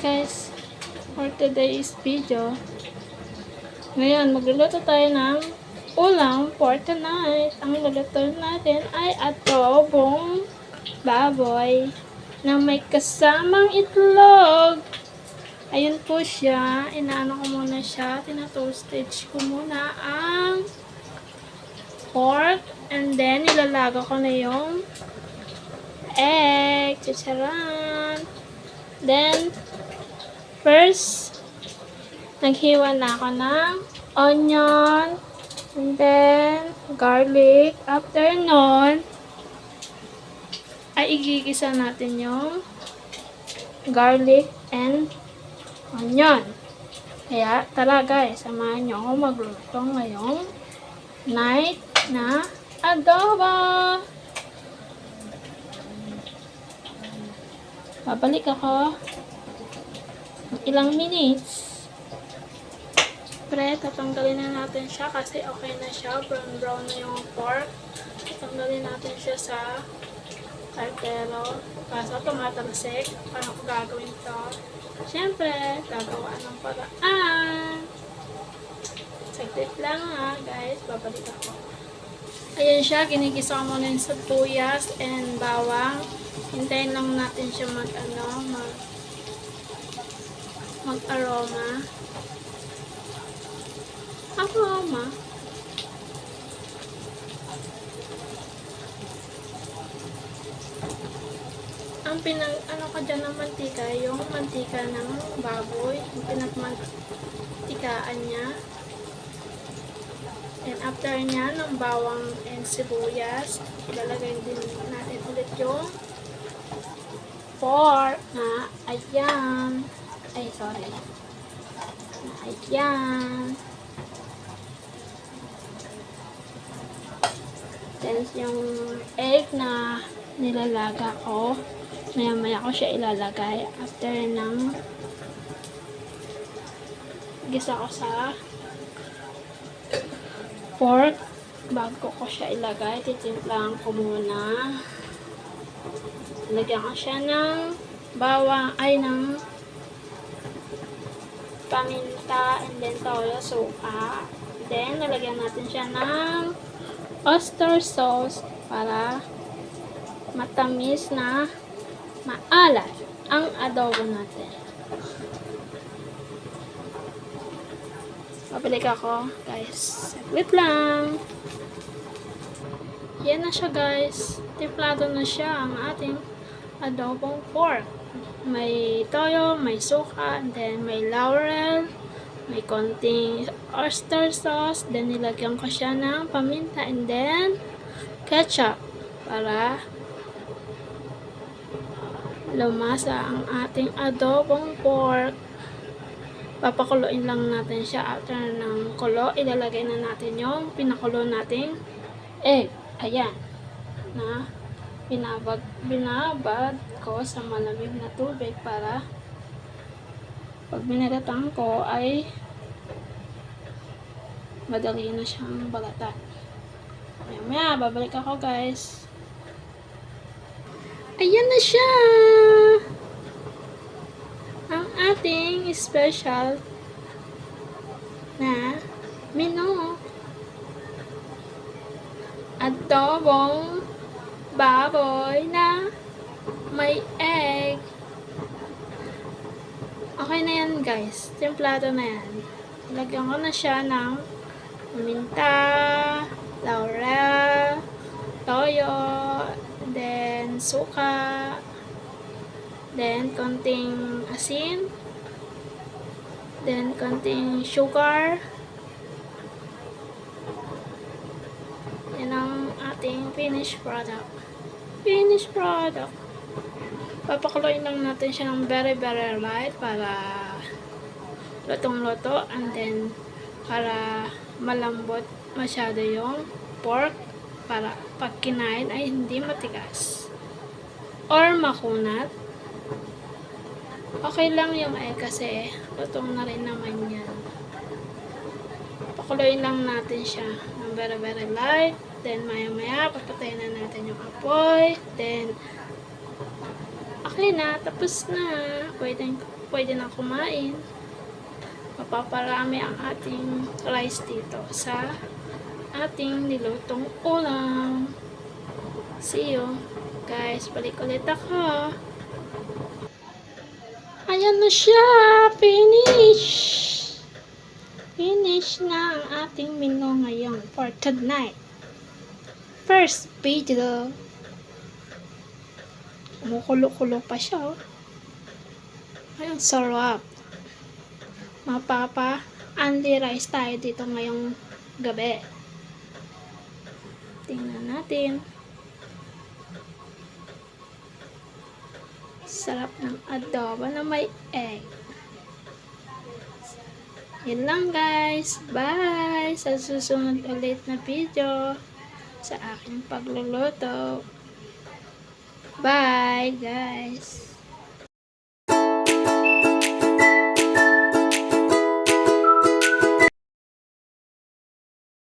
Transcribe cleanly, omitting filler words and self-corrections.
guys, for today's video. Ngayon, magluluto tayo ng ulam for tonight. Ang luluto natin ay adobong baboy na may kasamang itlog. Ayun po siya. Inaano ko muna siya. Tinatoastage ko muna ang pork. And then, nilalaga ko na yung egg. Chicharan. Then, first, naghiwa na ako ng onion, and then, garlic. After nun, ay igigisa natin yung garlic and onion. Kaya, tara guys, samahan nyo ako magluto ngayong night na adobo. Babalik ako ilang minutes. Pre, tatanggalin na natin siya kasi okay na siya. Brown na yung pork. Tatanggalin natin siya sa kartero. Kaso tumatalsik. Paano ko gagawin to? Siyempre, gagawa ng paraan. Saglit lang ha, guys. Babalik ako. Ayan siya, ginigisa ko muna yung sibuyas and bawang. Hintayin lang natin siya mag-aroma. Aroma. Ang ano ka dyan ng mantika, yung mantika ng baboy, yung pinagmantikaan niya. And after niya, ng bawang and sibuyas, ilalagay din natin ulit yung pork na ayan. Ay, sorry. Na ayan. Then, yung egg na nilalaga ko, maya-maya ko siya ilalagay after ng gisa ko sa pork. Bago ko siya ilagay, titimplahan ko muna. Lagyan ko siya ng bawang, ay ng paminta, and then toyo, suka. Then, nalagyan natin siya ng oyster sauce para matamis na maalat ang adobo natin. Pabalik ako, guys. Saglit lang. Yan na siya, guys. Timplado na siya ang ating adobong pork. May toyo, may suka, and then may laurel, may konting oyster sauce, then nilagyan ko siya ng paminta, and then ketchup para lumasa ang ating adobong pork. Papakuloyin lang natin siya. After ng kulo, ilalagay na natin yung pinakulo nating egg. Ayan. Na binabad ko sa malamig na tubig para pag binaratan ko ay madali na siyang balatan. Maya, babalik ako guys. Ayan na siya! Ang ating special na menu. Adobong baboy na may egg. Okay na yan guys. Templado na yan. Lagyan ko na siya ng paminta, laurel, toyo, then suka, then konting asin, then konting sugar. Yan ang ating finished product. Papakuloyin lang natin siya ng very light para lutong-luto, and then para malambot masyado yung pork para pag kinain ay hindi matigas or makunat. Okay lang yung egg kasi lutong na rin naman yan. Pakuloyin lang natin siya ng very light. Then, maya-maya, papatayin na natin yung apoy. Then, okay na. Tapos na. pwede na kumain. Mapaparami ang ating rice dito sa ating nilutong ulam. See you guys, balik ulit ako. Ayan na siya, finish na ang ating menu ngayon for tonight. First video, kumukulo-kulo pa siya, oh. Ayun, sarap. Mapapa-only rice tayo dito ngayong gabi. Tingnan natin. Sarap ng adobo na may egg. Yun lang guys. Bye! Sa susunod ulit na video sa aking pagluluto. Bye guys!